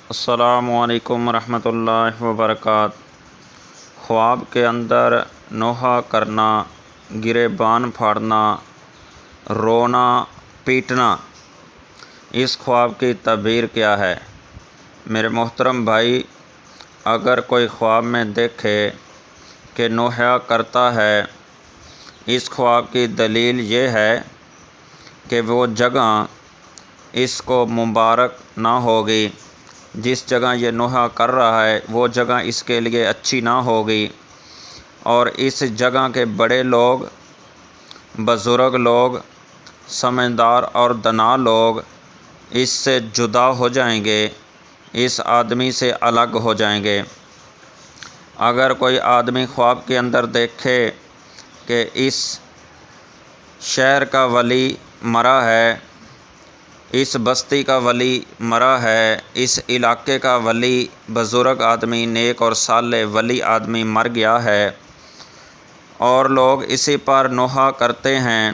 السلام علیکم ورحمۃ اللہ وبرکاتہ۔ خواب کے اندر نوحہ کرنا، گریبان پھاڑنا، رونا پیٹنا، اس خواب کی تعبیر کیا ہے؟ میرے محترم بھائی، اگر کوئی خواب میں دیکھے کہ نوحہ کرتا ہے، اس خواب کی دلیل یہ ہے کہ وہ جگہ اس کو مبارک نہ ہوگی، جس جگہ یہ نوحہ کر رہا ہے وہ جگہ اس کے لیے اچھی نہ ہوگی، اور اس جگہ کے بڑے لوگ، بزرگ لوگ، سمجھدار اور دانا لوگ اس سے جدا ہو جائیں گے، اس آدمی سے الگ ہو جائیں گے۔ اگر کوئی آدمی خواب کے اندر دیکھے کہ اس شہر کا ولی مرا ہے، اس بستی کا ولی مرا ہے، اس علاقے کا ولی، بزرگ آدمی، نیک اور صالح ولی آدمی مر گیا ہے، اور لوگ اسی پر نوحہ کرتے ہیں،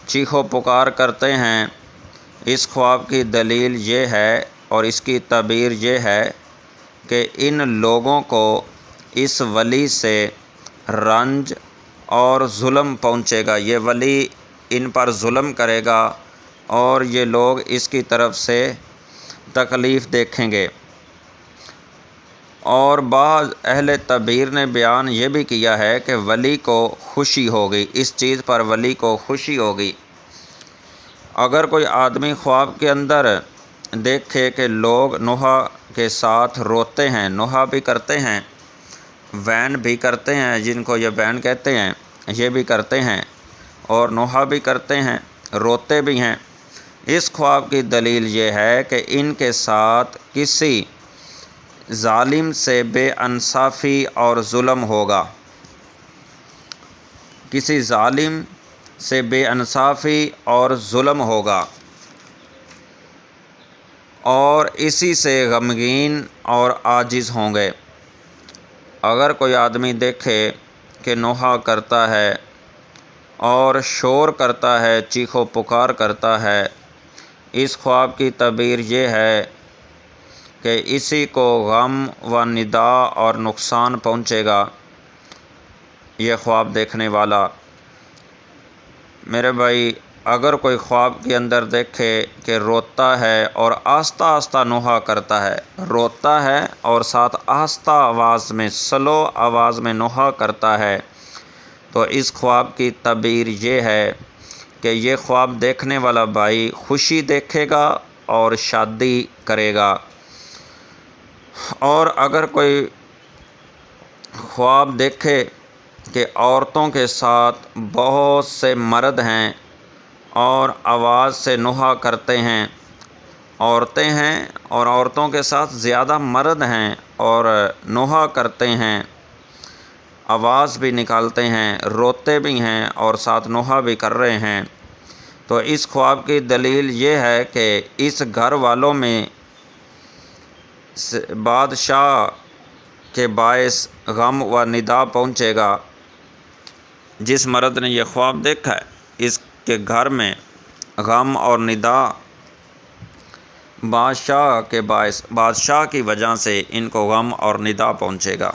چیخو پکار کرتے ہیں، اس خواب کی دلیل یہ ہے اور اس کی تعبیر یہ ہے کہ ان لوگوں کو اس ولی سے رنج اور ظلم پہنچے گا، یہ ولی ان پر ظلم کرے گا اور یہ لوگ اس کی طرف سے تکلیف دیکھیں گے۔ اور بعض اہل تعبیر نے بیان یہ بھی کیا ہے کہ ولی کو خوشی ہوگی، اس چیز پر ولی کو خوشی ہوگی۔ اگر کوئی آدمی خواب کے اندر دیکھے کہ لوگ نوحہ کے ساتھ روتے ہیں، نوحہ بھی کرتے ہیں، وین بھی کرتے ہیں، جن کو یہ وین کہتے ہیں، یہ بھی کرتے ہیں، اور نوحہ بھی کرتے ہیں، روتے بھی ہیں، اس خواب کی دلیل یہ ہے کہ ان کے ساتھ کسی ظالم سے بے انصافی اور ظلم ہوگا، کسی ظالم سے بے انصافی اور ظلم ہوگا، اور اسی سے غمگین اور عاجز ہوں گے۔ اگر کوئی آدمی دیکھے کہ نوحہ کرتا ہے اور شور کرتا ہے، چیخو پکار کرتا ہے، اس خواب کی تعبیر یہ ہے کہ اسی کو غم و ندا اور نقصان پہنچے گا۔ یہ خواب دیکھنے والا میرے بھائی، اگر کوئی خواب کے اندر دیکھے کہ روتا ہے اور آہستہ آہستہ نوحہ کرتا ہے، روتا ہے اور ساتھ آہستہ آواز میں، سلو آواز میں نوحہ کرتا ہے، تو اس خواب کی تعبیر یہ ہے کہ یہ خواب دیکھنے والا بھائی خوشی دیکھے گا اور شادی کرے گا۔ اور اگر کوئی خواب دیکھے کہ عورتوں کے ساتھ بہت سے مرد ہیں اور آواز سے نوحہ کرتے ہیں، عورتیں ہیں اور عورتوں کے ساتھ زیادہ مرد ہیں اور نوحہ کرتے ہیں، آواز بھی نکالتے ہیں، روتے بھی ہیں اور ساتھ نوحہ بھی کر رہے ہیں، تو اس خواب کی دلیل یہ ہے کہ اس گھر والوں میں بادشاہ کے باعث غم و ندا پہنچے گا۔ جس مرد نے یہ خواب دیکھا ہے، اس کے گھر میں غم اور ندا بادشاہ کے باعث، بادشاہ کی وجہ سے ان کو غم اور ندا پہنچے گا۔